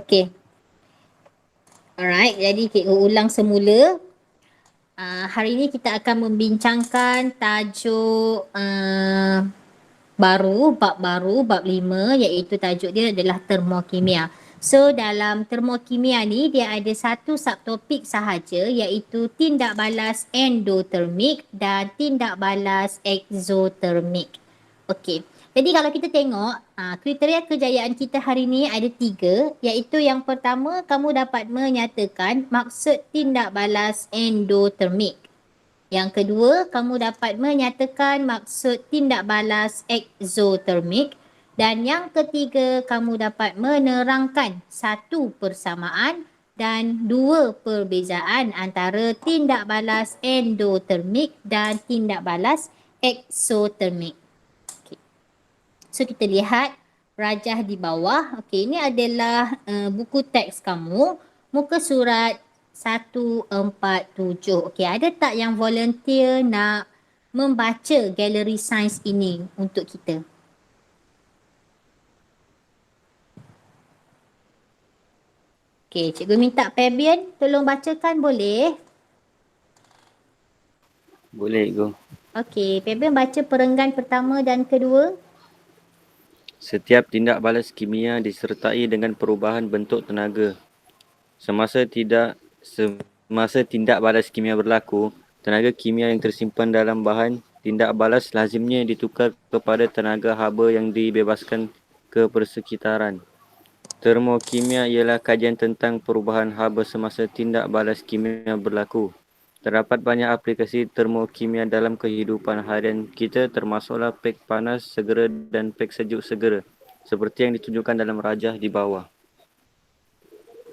Okey. Alright, jadi kita ulang semula. Hari ini kita akan membincangkan tajuk bab baru, bab 5, iaitu tajuk dia adalah termokimia. So dalam termokimia ni dia ada satu subtopik sahaja iaitu tindak balas endotermik dan tindak balas exotermik. Okey. Jadi kalau kita tengok kriteria kejayaan kita hari ni ada 3, iaitu yang pertama kamu dapat menyatakan maksud tindak balas endotermik. Yang kedua, kamu dapat menyatakan maksud tindak balas exotermik. Dan yang ketiga, kamu dapat menerangkan satu persamaan dan 2 perbezaan antara tindak balas endotermik dan tindak balas exotermik. Okay. So kita lihat rajah di bawah. Okey, ini adalah buku teks kamu, muka surat 147. Okey, ada tak yang volunteer nak membaca galeri sains ini untuk kita? Okey, cikgu minta Fabian tolong bacakan boleh? Boleh, Cikgu. Okey, Fabian baca perenggan pertama dan kedua. Setiap tindak balas kimia disertai dengan perubahan bentuk tenaga. Semasa tindak balas kimia berlaku, tenaga kimia yang tersimpan dalam bahan tindak balas lazimnya ditukar kepada tenaga haba yang dibebaskan ke persekitaran. Termokimia ialah kajian tentang perubahan haba semasa tindak balas kimia berlaku. Terdapat banyak aplikasi termokimia dalam kehidupan harian kita, termasuklah pek panas segera dan pek sejuk segera, seperti yang ditunjukkan dalam rajah di bawah.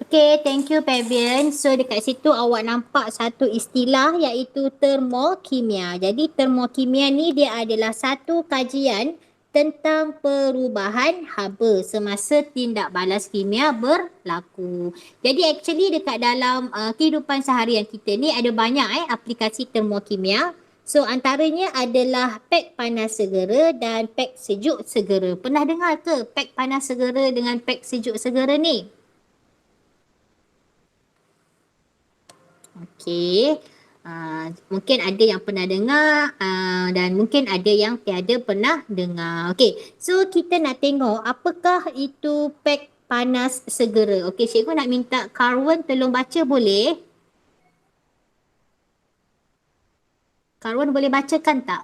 Okay, thank you Fabian. So dekat situ awak nampak satu istilah iaitu termokimia. Jadi termokimia ni dia adalah satu kajian tentang perubahan haba semasa tindak balas kimia berlaku. Jadi actually dekat dalam kehidupan seharian kita ni ada banyak aplikasi termokimia. So antaranya adalah pek panas segera dan pek sejuk segera. Pernah dengar ke pek panas segera dengan pek sejuk segera ni? Okey. Mungkin ada yang pernah dengar dan mungkin ada yang tiada pernah dengar. Okey. So kita nak tengok apakah itu pek panas segera. Okey, cikgu nak minta Karwan tolong baca boleh? Karwan boleh bacakan tak?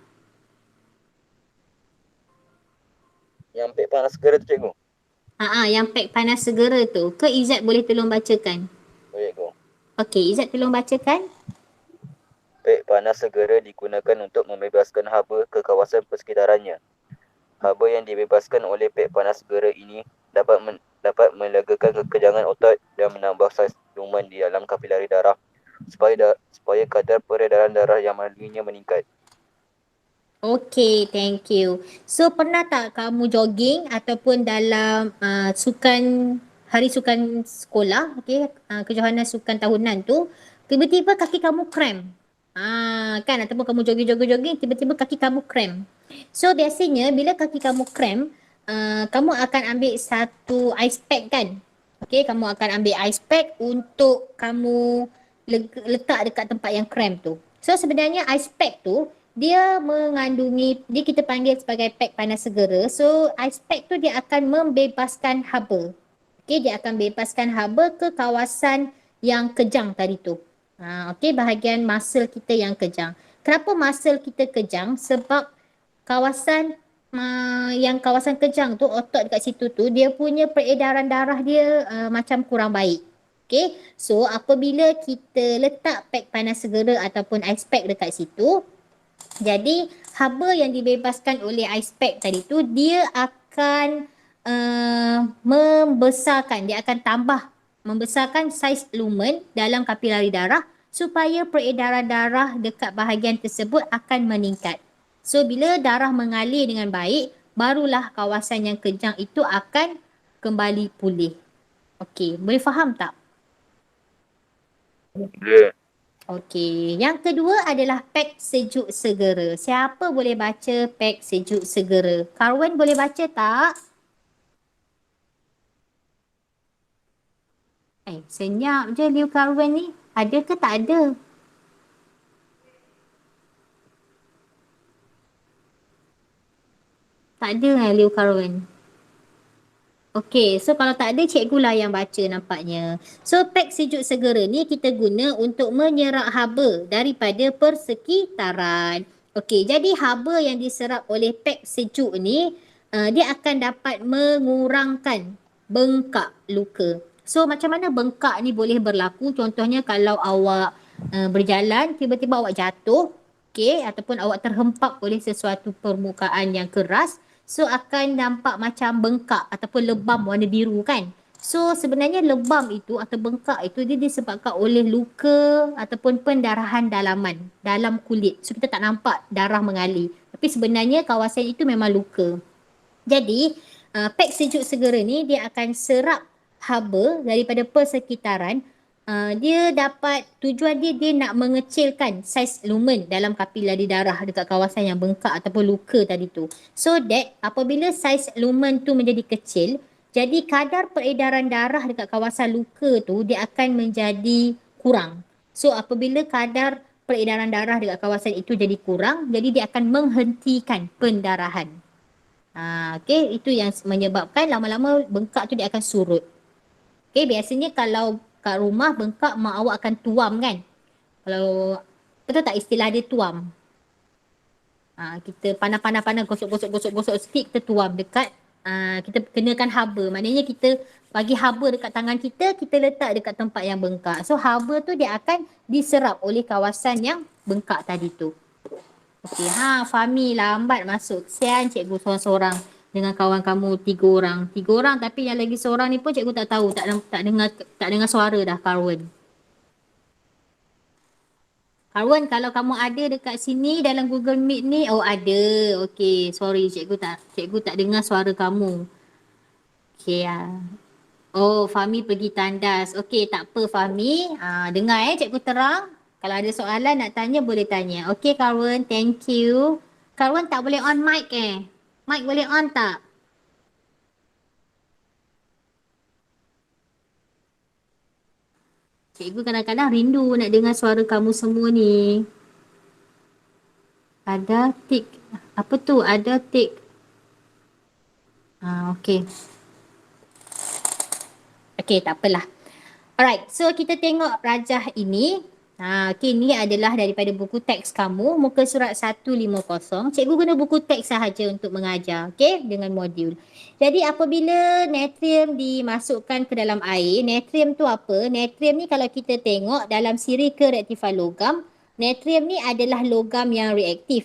Yang pek panas segera tu, Cikgu? Yang pek panas segera tu. Ke Izzat boleh tolong bacakan? Boleh, Cikgu. Okey, Izzat tolong bacakan. Pek panas segera digunakan untuk membebaskan haba ke kawasan persekitarannya. Haba yang dibebaskan oleh pek panas segera ini dapat melegakan kekejangan otot dan menambah saiz lumen di dalam kapilari darah supaya kadar peredaran darah yang melaluinya meningkat. Okay, thank you. So, pernah tak kamu jogging ataupun dalam hari sukan sekolah, kejohanan sukan tahunan tu, tiba-tiba kaki kamu cramp. Kan, ataupun kamu jogging, tiba-tiba kaki kamu cramp. So, biasanya bila kaki kamu cramp, kamu akan ambil satu ice pack kan? Okay, kamu akan ambil ice pack untuk kamu letak dekat tempat yang cramp tu. So, sebenarnya ice pack tu, dia kita panggil sebagai pek panas segera. So ice pack tu dia akan membebaskan haba. Okey, dia akan bebaskan haba ke kawasan yang kejang tadi tu. Okey, bahagian muscle kita yang kejang. Kenapa muscle kita kejang? Sebab kawasan kawasan kejang tu, otot dekat situ tu, dia punya peredaran darah dia macam kurang baik. Okay, so apabila kita letak pek panas segera ataupun ice pack dekat situ, jadi haba yang dibebaskan oleh ice pack tadi tu dia akan dia akan membesarkan saiz lumen dalam kapilari darah supaya peredaran darah dekat bahagian tersebut akan meningkat. So bila darah mengalir dengan baik, barulah kawasan yang kejang itu akan kembali pulih. Okey, boleh faham tak? Boleh. Okey, yang kedua adalah pek sejuk segera. Siapa boleh baca pek sejuk segera? Karwan boleh baca tak? Senyap je Liu Carwen ni. Ada ke tak ada? Tak ada Liu Carwen. Okey, so kalau tak ada cikgu lah yang baca nampaknya. So pek sejuk segera ni kita guna untuk menyerap haba daripada persekitaran. Okey, jadi haba yang diserap oleh pek sejuk ni dia akan dapat mengurangkan bengkak luka. So macam mana bengkak ni boleh berlaku? Contohnya kalau awak berjalan tiba-tiba awak jatuh, okey, ataupun awak terhempak oleh sesuatu permukaan yang keras, so akan nampak macam bengkak ataupun lebam warna biru kan. So sebenarnya lebam itu atau bengkak itu dia disebabkan oleh luka ataupun pendarahan dalaman dalam kulit. So kita tak nampak darah mengalir. Tapi sebenarnya kawasan itu memang luka. Jadi pek sejuk segera ni dia akan serap haba daripada persekitaran. Dia dapat tujuan dia nak mengecilkan saiz lumen dalam kapilari darah dekat kawasan yang bengkak ataupun luka tadi tu. So that apabila saiz lumen tu menjadi kecil, jadi kadar peredaran darah dekat kawasan luka tu dia akan menjadi kurang. So apabila kadar peredaran darah dekat kawasan itu jadi kurang, jadi dia akan menghentikan pendarahan. Okey, itu yang menyebabkan lama-lama bengkak tu dia akan surut. Okey, biasanya kalau kat rumah bengkak mak awak akan tuam kan. Kalau betul tak istilah dia tuam? Kita panas-panas gosok-gosok sikit kita tuam dekat kita kenakan haba. Maknanya kita bagi haba dekat tangan kita, kita letak dekat tempat yang bengkak. So haba tu dia akan diserap oleh kawasan yang bengkak tadi tu. Okey, Fahmi lambat masuk. Kesian cikgu seorang-seorang dengan kawan kamu 3 orang. 3 orang tapi yang lagi seorang ni pun cikgu tak tahu, tak dengar suara dah Karwen. Karwen kalau kamu ada dekat sini dalam Google Meet ni, oh ada. Okey, sorry cikgu tak dengar suara kamu. Okey Oh, Fahmi pergi tandas. Okey, tak apa Fahmi. Dengar cikgu terang. Kalau ada soalan nak tanya boleh tanya. Okey Karwen, thank you. Karwen tak boleh on mic Mic boleh on tak? Cikgu kadang-kadang rindu nak dengar suara kamu semua ni. Ada tik. Apa tu? Ada tik. Okey. Okey, tak apalah. Alright, so kita tengok rajah ini. Okey, ni adalah daripada buku teks kamu, muka surat 150. Cikgu guna buku teks sahaja untuk mengajar, okey, dengan modul. Jadi apabila natrium dimasukkan ke dalam air, natrium tu apa? Natrium ni kalau kita tengok dalam sirika rektifan logam, natrium ni adalah logam yang reaktif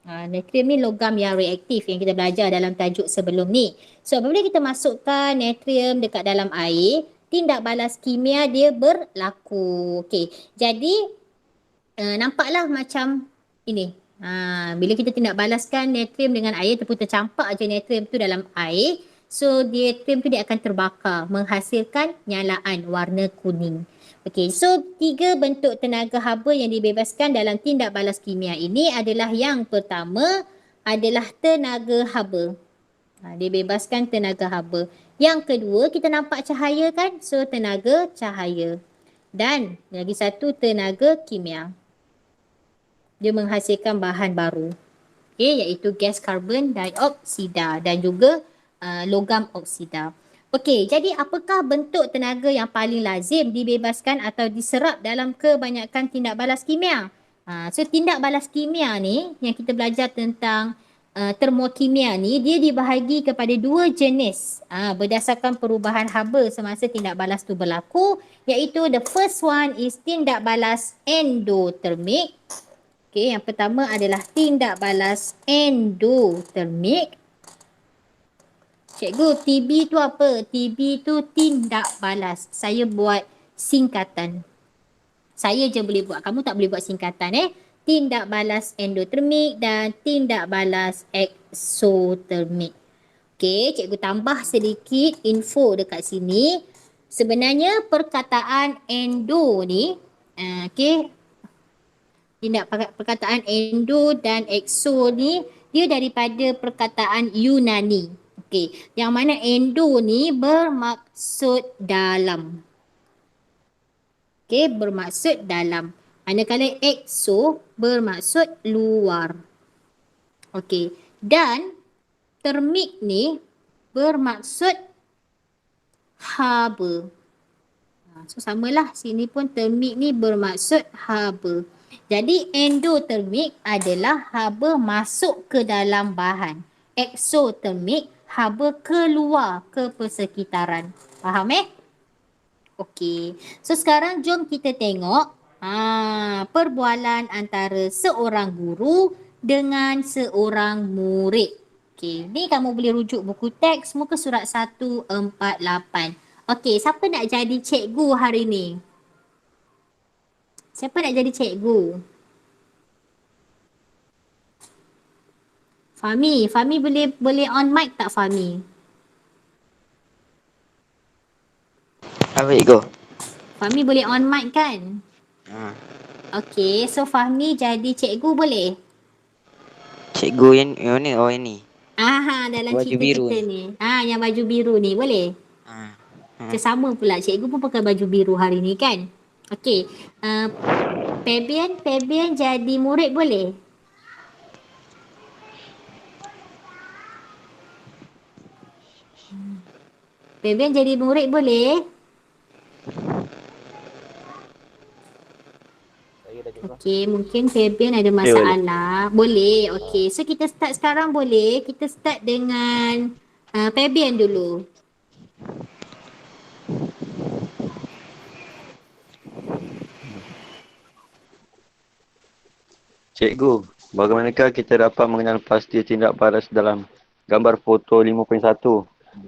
natrium ni logam yang reaktif yang kita belajar dalam tajuk sebelum ni. So apabila kita masukkan natrium dekat dalam air, tindak balas kimia dia berlaku. Okey. Jadi nampaklah macam ini. Bila kita tindak balaskan natrium dengan air ataupun tercampak aja natrium tu dalam air, so natrium tu dia akan terbakar menghasilkan nyalaan warna kuning. Okey, so 3 bentuk tenaga haba yang dibebaskan dalam tindak balas kimia ini adalah yang pertama adalah tenaga haba. Dibebaskan tenaga haba. Yang kedua, kita nampak cahaya kan? So, tenaga cahaya. Dan lagi satu, tenaga kimia. Dia menghasilkan bahan baru. Okay, iaitu gas karbon dioksida dan juga logam oksida. Okey, jadi apakah bentuk tenaga yang paling lazim dibebaskan atau diserap dalam kebanyakan tindak balas kimia? So tindak balas kimia ni yang kita belajar tentang termokimia ni, dia dibahagi kepada 2 jenis berdasarkan perubahan haba semasa tindak balas tu berlaku, iaitu the first one is tindak balas endotermik. Okey, yang pertama adalah tindak balas endotermik. Cikgu, TB tu apa? TB tu tindak balas. Saya buat singkatan. Saya je boleh buat. Kamu tak boleh buat singkatan Tindak balas endotermik dan tindak balas eksotermik. Okey, cikgu tambah sedikit info dekat sini. Sebenarnya perkataan endo ni, perkataan endo dan ekso ni, dia daripada perkataan Yunani. Okey, yang mana endo ni bermaksud dalam. Okey, bermaksud dalam. Manakala exo bermaksud luar. Okey. Dan termik ni bermaksud haba. So samalah, sini pun termik ni bermaksud haba. Jadi endotermik adalah haba masuk ke dalam bahan. Eksotermik haba keluar ke persekitaran. Faham Okey. So sekarang jom kita tengok perbualan antara seorang guru dengan seorang murid. Okey, ni kamu boleh rujuk buku teks muka surat 148. Okey, siapa nak jadi cikgu hari ni? Siapa nak jadi cikgu? Fahmi, Fahmi boleh on mic tak Fahmi? Apa cikgu? Fahmi boleh on mic kan? Ha. Okey, so Fahmi jadi cikgu boleh? Cikgu yang ni, oh yang ni. Dalam Baju cerita biru kita ni. ni. Yang baju biru ni boleh? Ha. Macam sama pula, cikgu pun pakai baju biru hari ni kan? Okey, Febian jadi murid boleh? Febian jadi murid boleh? Okey, mungkin Febian ada masalah. Boleh, okey. So kita start sekarang boleh? Kita start dengan Febian dulu. Cikgu, bagaimanakah kita dapat mengenal pasti tindak balas dalam gambar foto 5.1?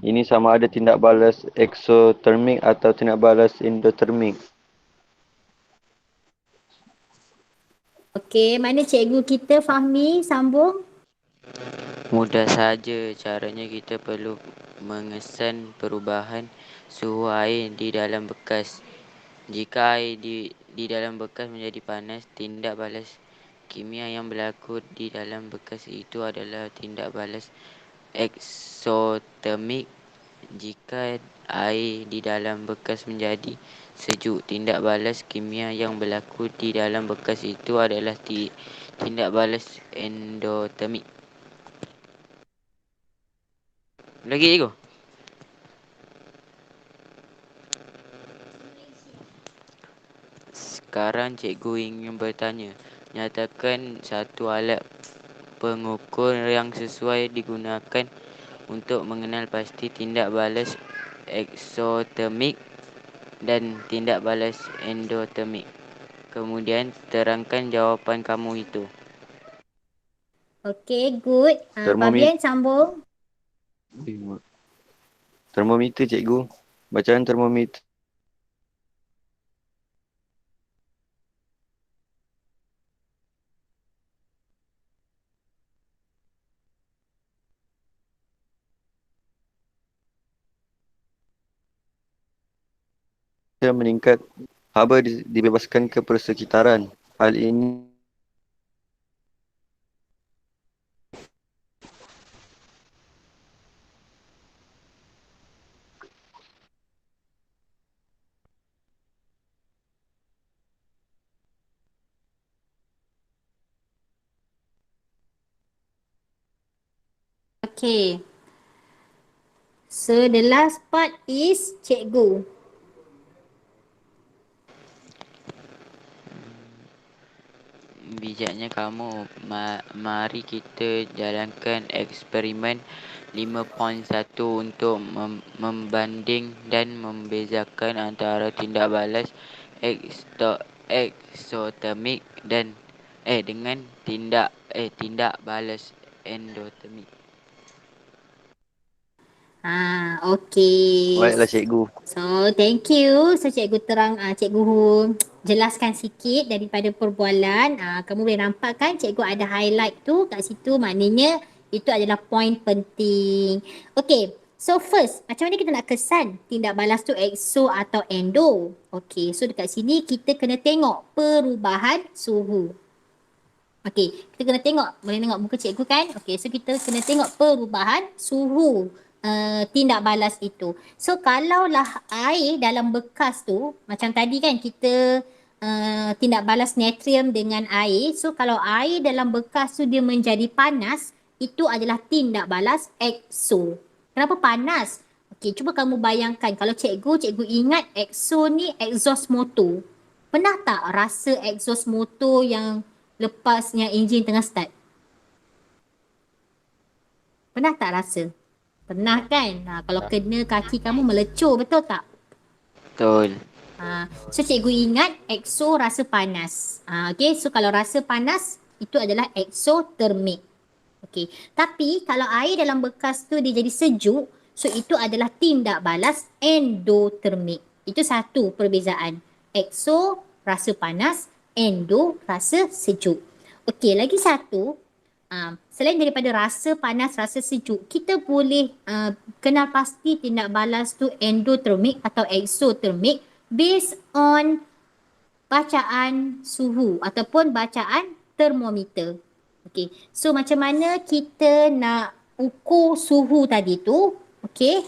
Ini sama ada tindak balas eksotermik atau tindak balas endotermik. Okey, mana cikgu kita Fahmi? Sambung. Mudah saja, caranya kita perlu mengesan perubahan suhu air di dalam bekas. Jika air di dalam bekas menjadi panas, tindak balas kimia yang berlaku di dalam bekas itu adalah tindak balas eksotermik. Jika air di dalam bekas menjadi sejuk, tindak balas kimia yang berlaku di dalam bekas itu adalah tindak balas endotermik. Lagi cikgu? Sekarang cikgu ingin bertanya. Nyatakan satu alat pengukur yang sesuai digunakan untuk mengenal pasti tindak balas eksotermik dan tindak balas endotermik. Kemudian terangkan jawapan kamu itu. Okey, good. Fabian sambung. Termometer cikgu. Bacaan termometer. Meningkat, haba dibebaskan ke persekitaran. Hal ini Okay. So the last part is cikgu. Bijaknya kamu, mari kita jalankan eksperimen 5.1 untuk membanding dan membezakan antara tindak balas eksotermik dan dengan tindak balas endotermik. Okay. baiklah cikgu. So, thank you. So, cikgu cikgu jelaskan sikit daripada perbualan. Kamu boleh nampak kan cikgu ada highlight tu kat situ. Maknanya itu adalah poin penting. Okay. So, first, macam mana kita nak kesan tindak balas tu exo atau endo? Okay. So, dekat sini kita kena tengok perubahan suhu. Okay. Kita kena tengok. Boleh tengok muka cikgu kan? Okay. So, kita kena tengok perubahan suhu. tindak balas itu. So kalaulah air dalam bekas tu, macam tadi kan kita tindak balas natrium dengan air. So kalau air dalam bekas tu dia menjadi panas, itu adalah tindak balas exo. Kenapa panas? Okey, cuba kamu bayangkan kalau cikgu ingat exo ni exhaust motor. Pernah tak rasa exhaust motor yang lepas yang enjin tengah start? Pernah tak rasa? Pernah kan? Kalau kena kaki kamu melecur, betul tak? Betul. So cikgu ingat exo rasa panas. Okay, so kalau rasa panas, itu adalah exothermic. Okay, tapi kalau air dalam bekas tu dia jadi sejuk, so itu adalah tindak balas endothermic. Itu satu perbezaan. Exo rasa panas, endo rasa sejuk. Okay, lagi satu, selain daripada rasa panas, rasa sejuk, kita boleh kenal pasti tindak balas tu endothermic atau exothermic based on bacaan suhu ataupun bacaan termometer. Okay, so macam mana kita nak ukur suhu tadi tu? Okay,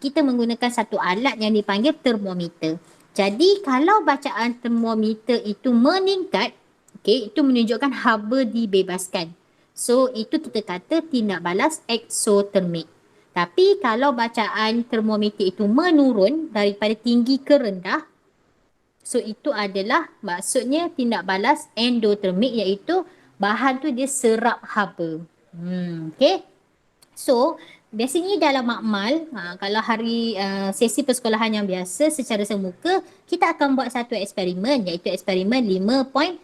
kita menggunakan satu alat yang dipanggil termometer. Jadi kalau bacaan termometer itu meningkat, okay, itu menunjukkan haba dibebaskan. So itu kita kata tindak balas exothermic. Tapi kalau bacaan termometer itu menurun daripada tinggi ke rendah, so itu adalah maksudnya tindak balas endothermic, iaitu bahan tu dia serap haba. Okay. So biasanya dalam makmal, kalau hari sesi persekolahan yang biasa secara semuka, kita akan buat satu eksperimen, iaitu eksperimen 5.1.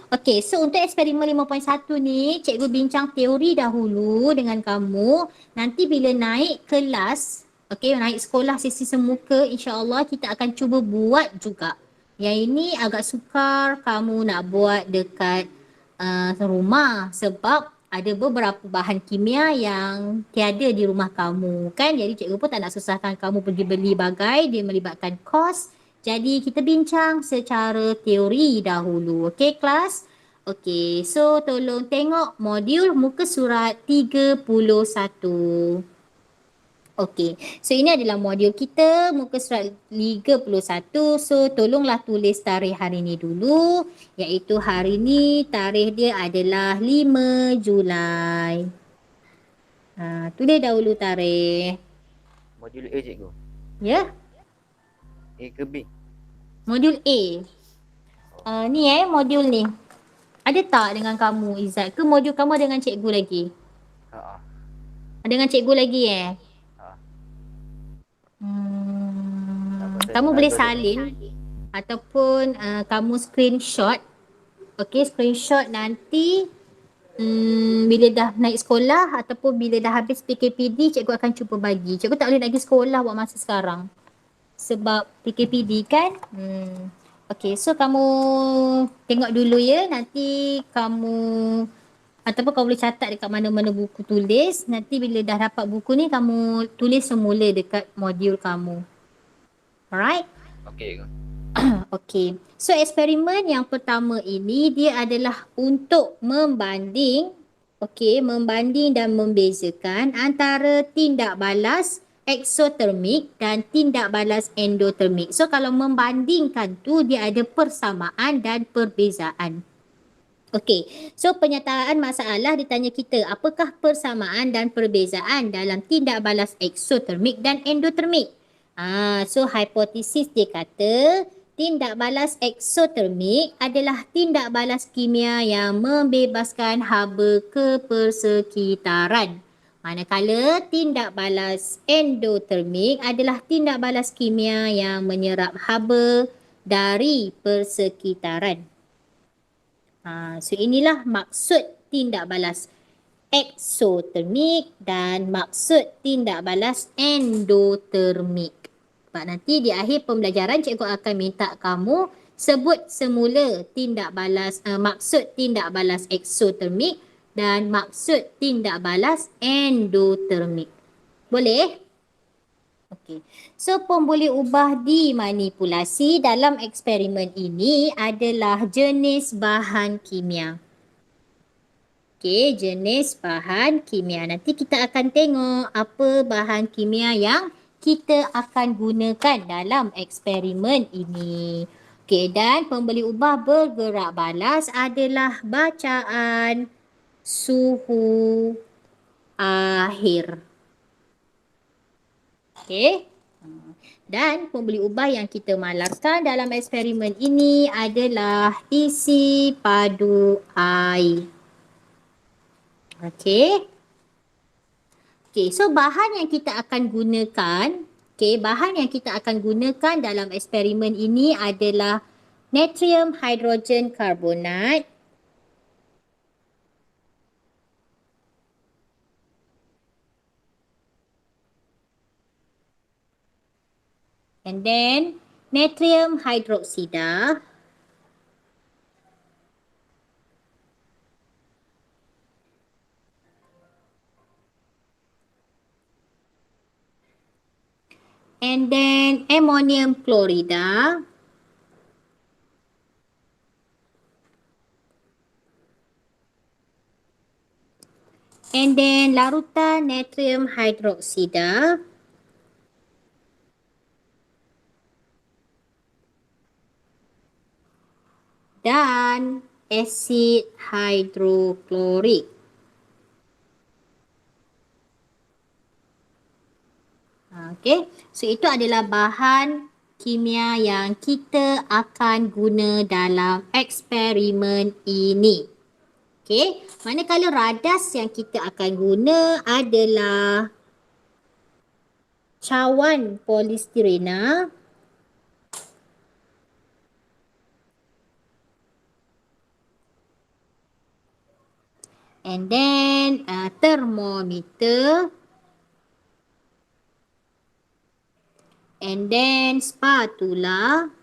Okay, so untuk eksperimen 5.1 ni, cikgu bincang teori dahulu dengan kamu. Nanti bila naik kelas, okay, naik sekolah sesi semuka, insyaAllah kita akan cuba buat juga. Yang ini agak sukar kamu nak buat dekat rumah sebab ada beberapa bahan kimia yang tiada di rumah kamu kan. Jadi cikgu pun tak nak susahkan kamu pergi beli bagai, dia melibatkan kos. Jadi kita bincang secara teori dahulu. Okay kelas? Okay, so tolong tengok modul muka surat 31. Okey, so ini adalah modul kita, muka surat 31. So tolonglah tulis tarikh hari ni dulu, iaitu hari ni tarikh dia adalah 5 Julai. Tulis dahulu tarikh. Modul A cikgu. Ya? A ke B? Modul A. Ni modul ni. Ada tak dengan kamu Izzat? Ke modul kamu dengan cikgu lagi? Dengan cikgu lagi kamu boleh salin ataupun kamu screenshot. Okay, screenshot nanti bila dah naik sekolah ataupun bila dah habis PKPD, cikgu akan cuba bagi. Cikgu tak boleh nak pergi sekolah buat masa sekarang sebab PKPD kan. Okay, so kamu tengok dulu ya. Nanti kamu ataupun kamu boleh catat dekat mana-mana buku tulis. Nanti bila dah dapat buku ni, kamu tulis semula dekat modul kamu. Alright? Okey. Okay. So eksperimen yang pertama ini dia adalah untuk membanding, membanding dan membezakan antara tindak balas exothermic dan tindak balas endothermic. So kalau membandingkan tu dia ada persamaan dan perbezaan. Okay, so penyataan masalah ditanya kita apakah persamaan dan perbezaan dalam tindak balas exothermic dan endothermic. So hipotesis dia kata tindak balas exothermic adalah tindak balas kimia yang membebaskan haba ke persekitaran. Manakala tindak balas endothermic adalah tindak balas kimia yang menyerap haba dari persekitaran. So inilah maksud tindak balas exothermic dan maksud tindak balas endothermic. Sebab nanti di akhir pembelajaran cikgu akan minta kamu sebut semula tindak balas maksud tindak balas exothermic dan maksud tindak balas endothermic. Boleh? Okey. So pemboleh ubah dimanipulasi dalam eksperimen ini adalah jenis bahan kimia. Okey, jenis bahan kimia. Nanti kita akan tengok apa bahan kimia yang kita akan gunakan dalam eksperimen ini. Okey, dan pembeli ubah bergerak balas adalah bacaan suhu akhir. Okey. Dan pembeli ubah yang kita malarkan dalam eksperimen ini adalah isi padu air. Okey. Okey, so bahan yang kita akan gunakan, bahan yang kita akan gunakan dalam eksperimen ini adalah natrium hidrogen karbonat, and then natrium hydroxide, and then ammonium chloride, and then larutan natrium hydroxide, dan asid hidroklorik. Okey, so itu adalah bahan kimia yang kita akan guna dalam eksperimen ini. Okey, manakala radas yang kita akan guna adalah cawan polistirena, and then thermometer, and then spatula,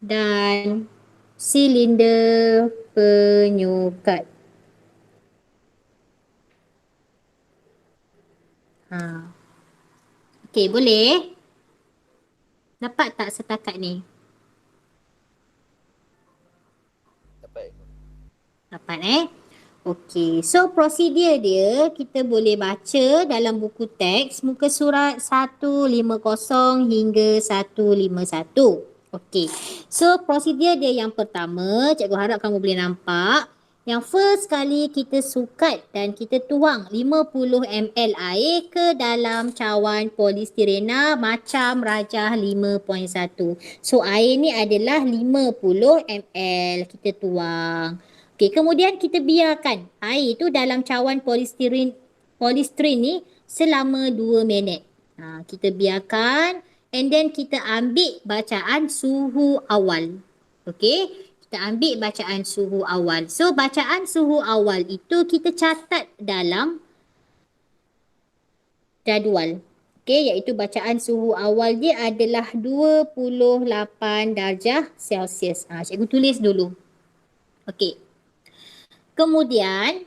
dan silinder penyukat. Okey, boleh? Dapat tak setakat ni? Dapat Okey, so prosedur dia kita boleh baca dalam buku teks muka surat 150 hingga 151. Okey, so prosedur dia yang pertama, cikgu harap kamu boleh nampak. Yang first kali kita sukat dan kita tuang 50 ml air ke dalam cawan polistirena macam rajah 5.1. So air ni adalah 50 ml kita tuang. Okey, kemudian kita biarkan air tu dalam cawan polistiren ni selama 2 minit. Kita biarkan and then kita ambil bacaan suhu awal. Okey, kita ambil bacaan suhu awal. So bacaan suhu awal itu kita catat dalam jadual. Okey, iaitu bacaan suhu awal dia adalah 28 darjah Celsius. Cikgu tulis dulu. Okey. Kemudian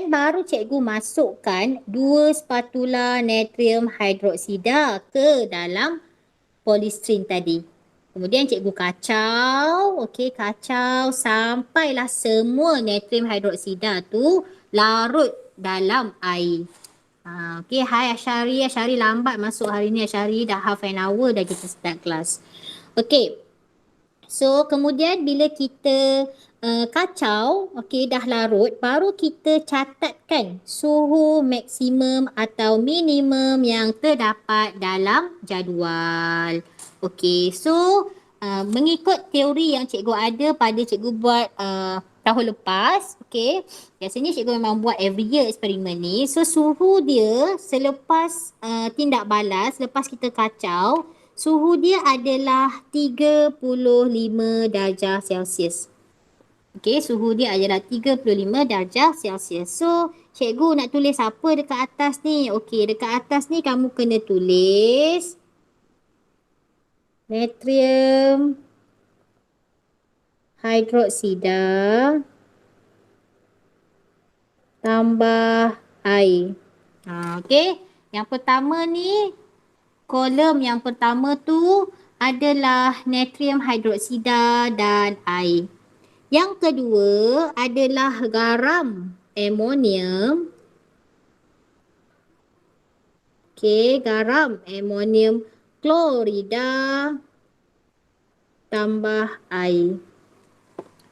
baru cikgu masukkan 2 spatula natrium hydroxide ke dalam polistiren tadi. Kemudian cikgu kacau, kacau sampailah semua natrium hydroxide tu larut dalam air. Hai Asyari lambat masuk hari ni. Asyari dah half an hour dah kita start kelas. So kemudian bila kita kacau, dah larut, baru kita catatkan suhu maksimum atau minimum yang terdapat dalam jadual. So mengikut teori yang cikgu ada pada cikgu buat tahun lepas, biasanya cikgu memang buat every year eksperimen ni. So suhu dia selepas tindak balas, lepas kita kacau, suhu dia adalah 35 darjah Celsius. Suhu dia adalah 35 darjah Celsius. So, cikgu nak tulis apa dekat atas ni? Dekat atas ni kamu kena tulis natrium hydroxide tambah air. Yang pertama ni, kolom yang pertama tu adalah natrium hydroxide dan air. Yang kedua adalah garam amonium. Okey, garam amonium klorida tambah air.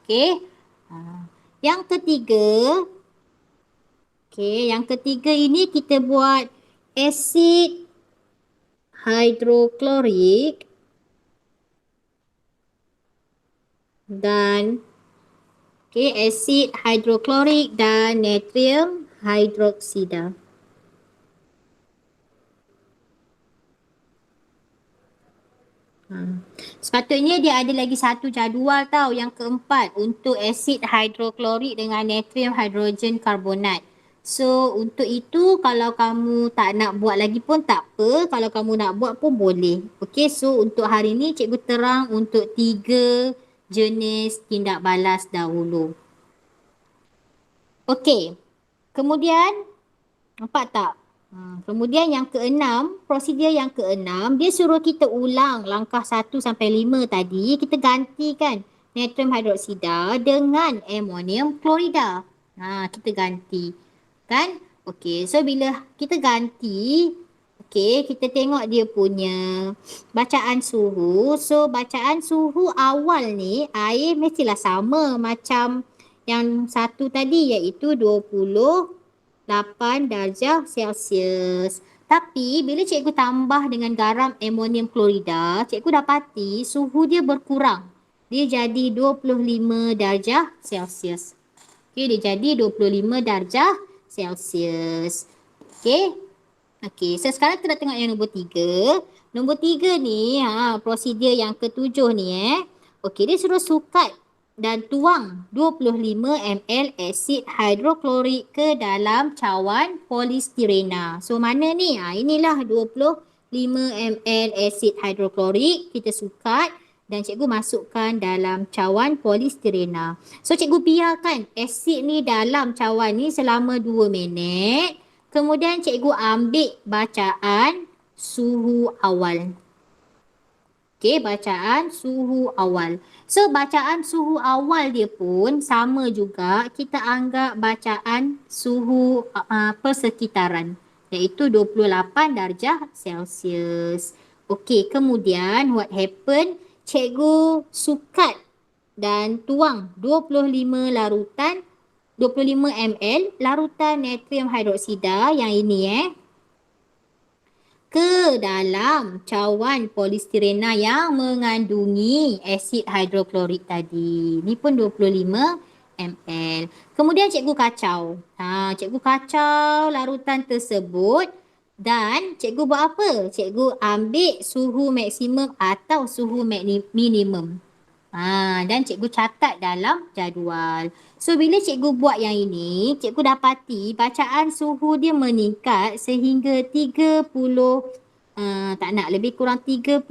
Okey. Yang ketiga, yang ketiga ini kita buat asid hidroklorik dan asid hidroklorik dan natrium hidroksida. Sepatutnya dia ada lagi satu jadual tau, yang keempat untuk asid hidroklorik dengan natrium hidrogen karbonat. So untuk itu kalau kamu tak nak buat lagi pun tak apa, kalau kamu nak buat pun boleh. Okey, so untuk hari ni cikgu terang untuk 3 jenis tindak balas dahulu. Okey, kemudian nampak tak? Kemudian yang keenam, prosedur yang keenam, dia suruh kita ulang langkah 1 sampai 5 tadi. Kita gantikan natrium hidroksida dengan amonium klorida. Kita ganti. Kan? Okey, so bila kita ganti, kita tengok dia punya bacaan suhu. So bacaan suhu awal ni, air mestilah sama macam yang satu tadi, iaitu 8 darjah Celsius. Tapi bila cikgu tambah dengan garam amonium klorida, cikgu dapati suhu dia berkurang. Dia jadi 25 darjah Celsius. Okey, dia jadi 25 darjah Celsius. Okey, so sekarang kita nak tengok yang nombor 3. Nombor 3 ni, prosedur yang ketujuh ni Okey, dia suruh sukat dan tuang 25 ml asid hidroklorik ke dalam cawan polistirena. So mana ni? Inilah 25 ml asid hidroklorik. Kita sukat dan cikgu masukkan dalam cawan polistirena. So cikgu biarkan asid ni dalam cawan ni selama 2 minit. Kemudian cikgu ambil bacaan suhu awal. Okey, bacaan suhu awal. So, bacaan suhu awal dia pun sama juga. Kita anggap bacaan suhu persekitaran, iaitu 28 darjah Celsius. Okey, kemudian what happen? Cikgu sukat dan tuang 25 ml larutan natrium hidroksida yang ini ke dalam cawan polistirena yang mengandungi asid hidroklorik tadi. Ni pun 25 ml. Kemudian cikgu kacau. Cikgu kacau larutan tersebut dan cikgu buat apa? Cikgu ambil suhu maksimum atau suhu minimum. Dan cikgu catat dalam jadual. So, bila cikgu buat yang ini, cikgu dapati bacaan suhu dia meningkat sehingga 30, lebih kurang 38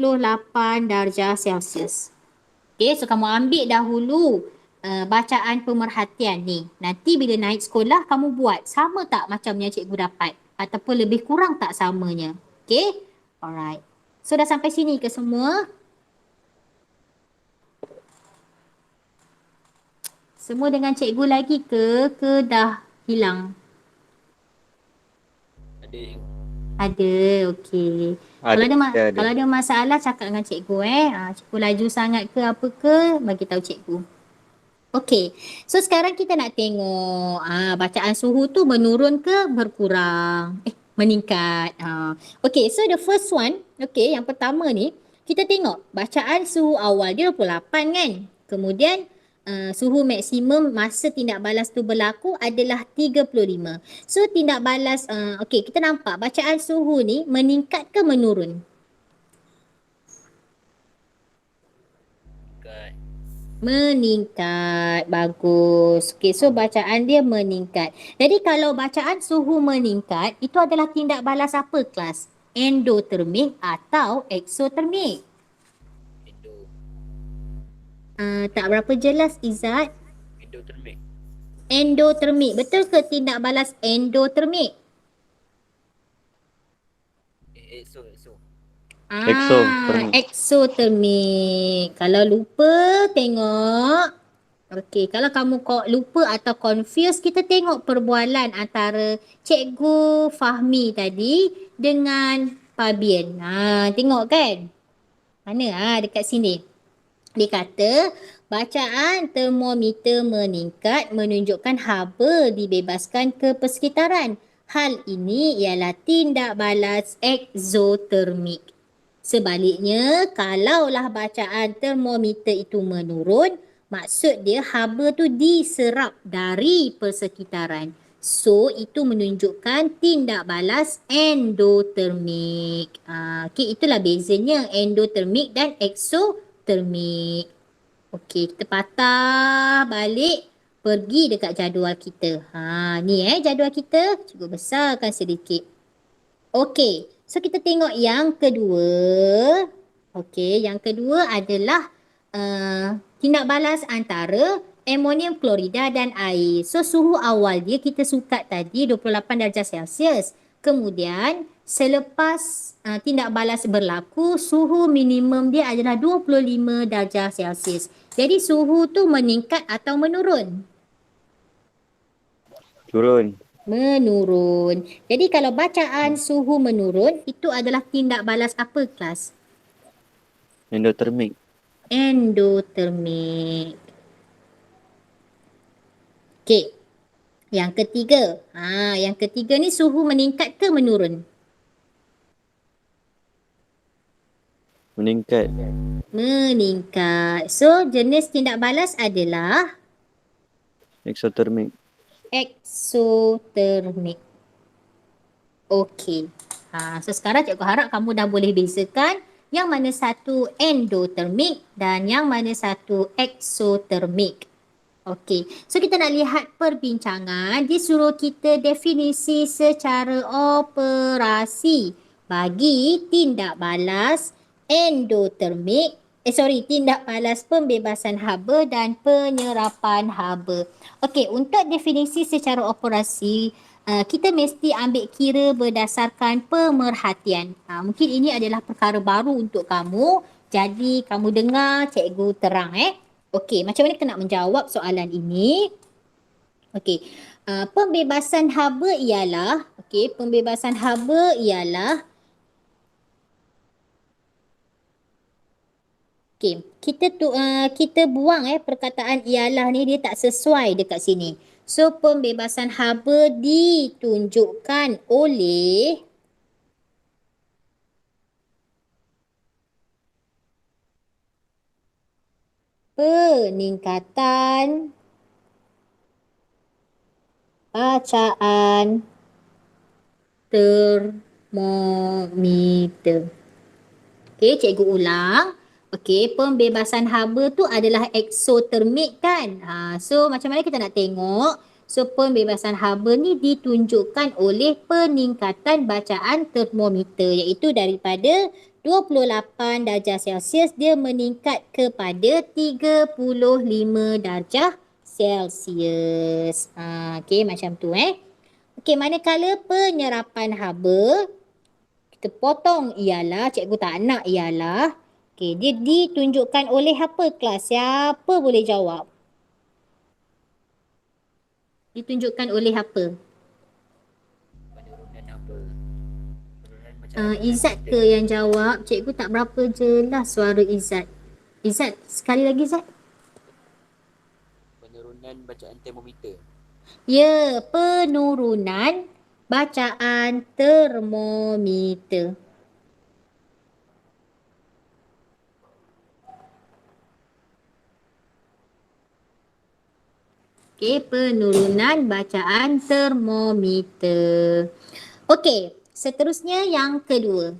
darjah Celsius. Okay, so kamu ambil dahulu bacaan pemerhatian ni. Nanti bila naik sekolah, kamu buat. Sama tak macam yang cikgu dapat? Ataupun lebih kurang tak samanya? Okay, alright. So, dah sampai sini ke semua? Semua dengan cikgu lagi ke dah hilang? Ada, okey. Kalau ada masalah cakap dengan cikgu Cikgu laju sangat ke apa ke, bagi tahu cikgu. Okey. So sekarang kita nak tengok bacaan suhu tu menurun ke berkurang? Meningkat. Okey, so the first one, yang pertama ni kita tengok bacaan suhu awal dia 28 kan. Kemudian suhu maksimum masa tindak balas tu berlaku adalah 35. So tindak balas, kita nampak bacaan suhu ni meningkat ke menurun? Meningkat. Bagus. So bacaan dia meningkat. Jadi kalau bacaan suhu meningkat, itu adalah tindak balas apa kelas? Endotermik atau eksotermik? Tak berapa jelas Izzat. Endotermik. Betul ke tindak balas endotermik? Eksotermik. Kalau lupa tengok Okey, kalau kamu kok lupa atau confuse, kita tengok perbualan antara Cikgu Fahmi tadi dengan Fabian. Tengok kan? Mana? Dekat sini. Dia kata, bacaan termometer meningkat menunjukkan haba dibebaskan ke persekitaran. Hal ini ialah tindak balas eksotermik. Sebaliknya, kalaulah bacaan termometer itu menurun, maksud dia haba tu diserap dari persekitaran. So, itu menunjukkan tindak balas endotermik. Okay, itulah bezanya endotermik dan eksotermik. Okey, kita patah balik pergi dekat jadual kita. Ni jadual kita. Cikgu besarkan sedikit. Okey, so kita tengok yang kedua. Okey, yang kedua adalah tindak balas antara amonium klorida dan air. So suhu awal dia kita sukat tadi 28 darjah Celsius. Kemudian selepas tindak balas berlaku, suhu minimum dia adalah 25 darjah Celsius. Jadi suhu tu meningkat atau menurun? Turun. Menurun. Jadi kalau bacaan suhu menurun, itu adalah tindak balas apa kelas? Endotermik. Endotermik. Okey. Yang ketiga. Yang ketiga ni suhu meningkat ke menurun? Meningkat. Meningkat. So jenis tindak balas adalah Eksotermik. eksotermik. Okey. So sekarang cikgu harap kamu dah boleh bezakan yang mana satu endotermik dan yang mana satu eksotermik. Okey. So kita nak lihat perbincangan. Dia suruh kita definisi secara operasi bagi tindak balas endotermik. Tindak balas pembebasan haba dan penyerapan haba. Okey, untuk definisi secara operasi, kita mesti ambil kira berdasarkan pemerhatian. Mungkin ini adalah perkara baru untuk kamu. Jadi kamu dengar cikgu terang Okey, macam mana kita nak menjawab soalan ini? Okey, pembebasan haba ialah, kita buang perkataan ialah ni, dia tak sesuai dekat sini. So pembebasan haba ditunjukkan oleh peningkatan bacaan termometer. Okey, cikgu ulang. Okey, pembebasan haba tu adalah eksotermik kan? So macam mana kita nak tengok? So pembebasan haba ni ditunjukkan oleh peningkatan bacaan termometer, iaitu daripada 28 darjah Celsius dia meningkat kepada 35 darjah Celsius. Okey, macam tu Okey, manakala penyerapan haba, kita potong ialah, cikgu tak nak ialah. Okey, dia ditunjukkan oleh apa kelas? Siapa boleh jawab? Ditunjukkan oleh apa? Penurunan apa? Izzat ke yang jawab? Cikgu tak berapa jelas suara Izzat. Izzat, sekali lagi Izzat. Penurunan bacaan termometer. Ya, penurunan bacaan termometer. Okey, penurunan bacaan termometer. Okey, seterusnya yang kedua.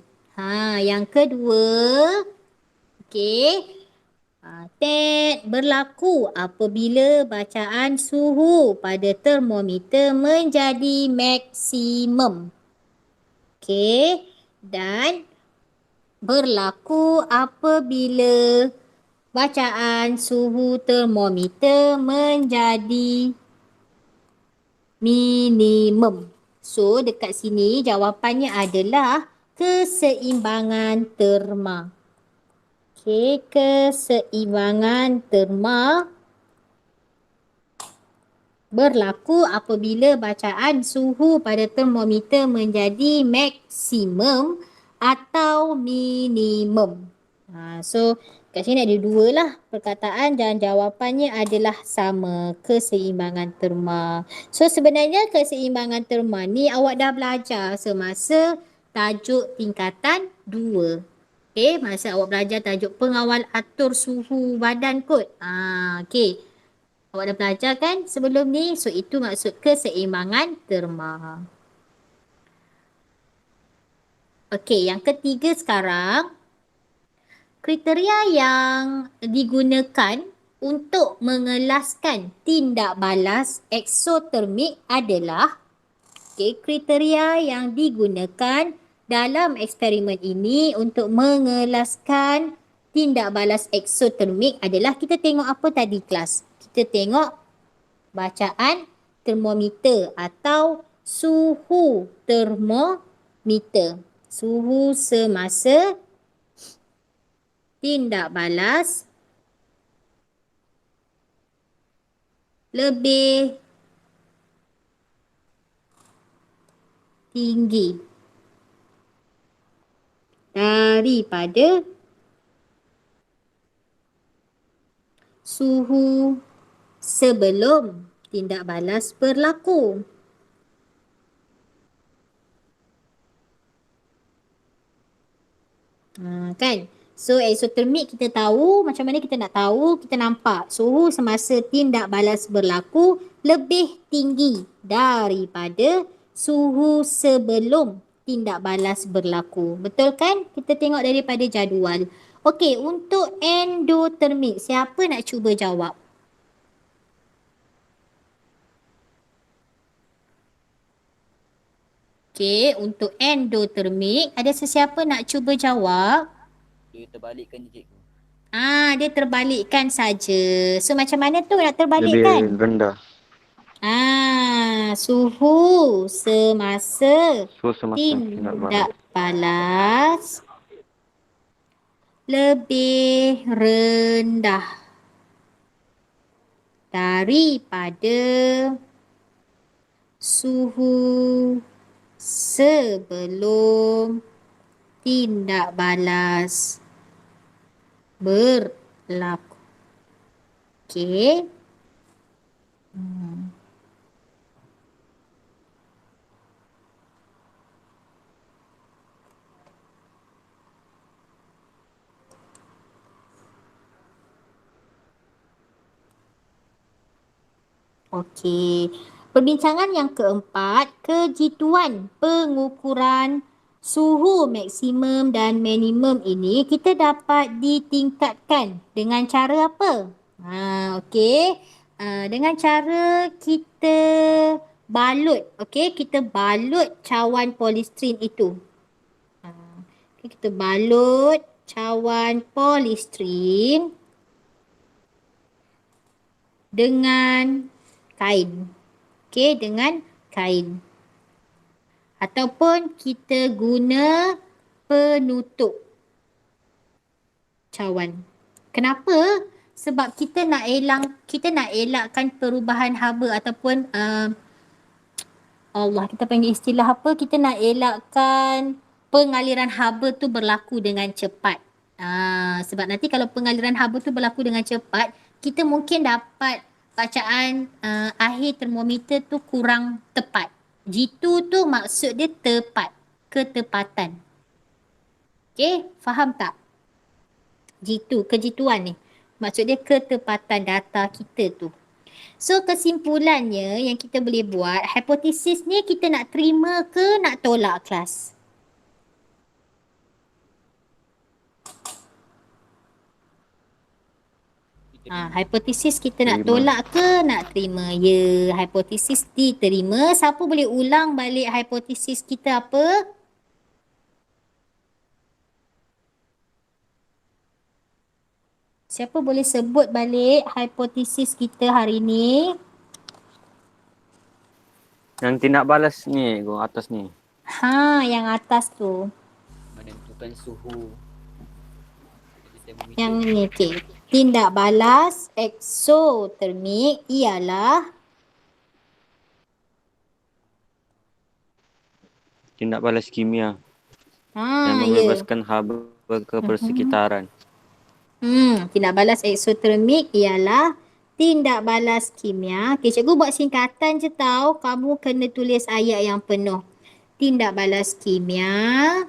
Yang kedua. Okey. Berlaku apabila bacaan suhu pada termometer menjadi maksimum. Okey. Dan berlaku apabila bacaan suhu termometer menjadi minimum. So, dekat sini jawapannya adalah keseimbangan terma. Okey, keseimbangan terma berlaku apabila bacaan suhu pada termometer menjadi maksimum atau minimum. So kat sini ada dua lah perkataan dan jawapannya adalah sama, keseimbangan terma. So sebenarnya keseimbangan terma ni awak dah belajar semasa tajuk tingkatan 2. Okay, masa awak belajar tajuk pengawal atur suhu badan kot. Okay. Awak dah belajar kan sebelum ni? So, itu maksud keseimbangan terma. Okey, yang ketiga sekarang. Kriteria yang digunakan untuk mengelaskan tindak balas eksotermik adalah kriteria yang digunakan dalam eksperimen ini untuk mengelaskan tindak balas eksotermik adalah kita tengok apa tadi kelas? Kita tengok bacaan termometer atau suhu termometer. Suhu semasa tindak balas lebih tinggi daripada suhu sebelum tindak balas berlaku. Kan? So eksotermik kita tahu, macam mana kita nak tahu, kita nampak suhu semasa tindak balas berlaku lebih tinggi daripada suhu sebelum tindak balas berlaku. Betul kan? Kita tengok daripada jadual. Okey, untuk endotermik, siapa nak cuba jawab? Okey, untuk endotermik, ada sesiapa nak cuba jawab? Dia terbalikkan je cikgu. Dia terbalikkan saja. So macam mana tu nak Lebih terbalikkan? rendah. Suhu semasa So semasa tindak balas lebih rendah daripada suhu sebelum tindak balas berlaku. Okey. Okey. Perbincangan yang keempat, kejituan pengukuran suhu maksimum dan minimum ini kita dapat ditingkatkan dengan cara apa? Okey. Dengan cara kita balut. Okey, kita balut cawan polistrin itu. Okay, kita balut cawan polistrin dengan kain. Okey, dengan kain. Ataupun kita guna penutup cawan. Kenapa? Sebab kita nak elakkan perubahan haba ataupun kita panggil istilah apa? Kita nak elakkan pengaliran haba tu berlaku dengan cepat. Sebab nanti kalau pengaliran haba tu berlaku dengan cepat, kita mungkin dapat bacaan akhir termometer tu kurang tepat. Jitu tu maksud dia tepat, ketepatan. Okey, faham tak? Jitu, kejituan ni. Maksud dia ketepatan data kita tu. So kesimpulannya yang kita boleh buat, hipotesis ni kita nak terima ke nak tolak kelas? Hipotesis kita nak tolak ke nak terima? Ya, hipotesis diterima. Siapa boleh ulang balik hipotesis kita apa? Siapa boleh sebut balik hipotesis kita hari ni? Yang tindak balas ni, atas ni. Yang atas tu. Menentukan suhu. Yang ni, okey. Tindak balas eksotermik ialah tindak balas kimia yang Ha, ya. membebaskan haba ke Mhm. persekitaran. Tindak balas eksotermik ialah tindak balas kimia. Okay, cikgu buat singkatan je tau. Kamu kena tulis ayat yang penuh. Tindak balas kimia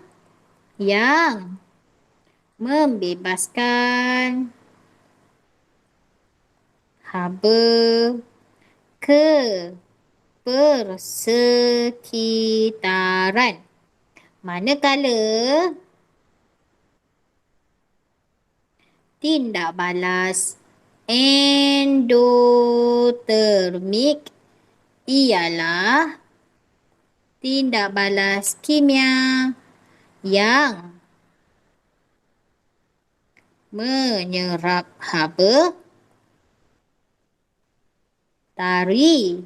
yang membebaskan haba ke persekitaran. Manakala tindak balas endotermik ialah tindak balas kimia yang menyerap haba dari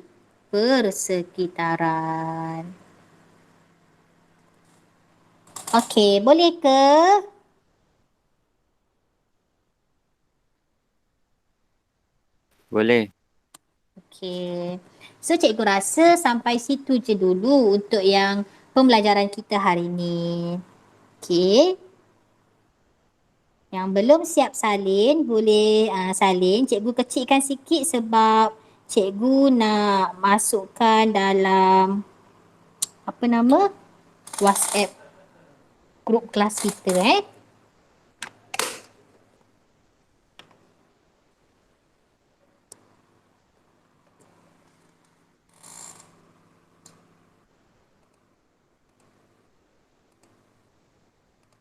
persekitaran. Okey, boleh ke? Boleh. Okey. So, cikgu rasa sampai situ je dulu untuk yang pembelajaran kita hari ni. Okey. Yang belum siap salin, boleh salin. Cikgu kecilkan sikit sebab cikgu nak masukkan dalam apa nama? WhatsApp grup kelas kita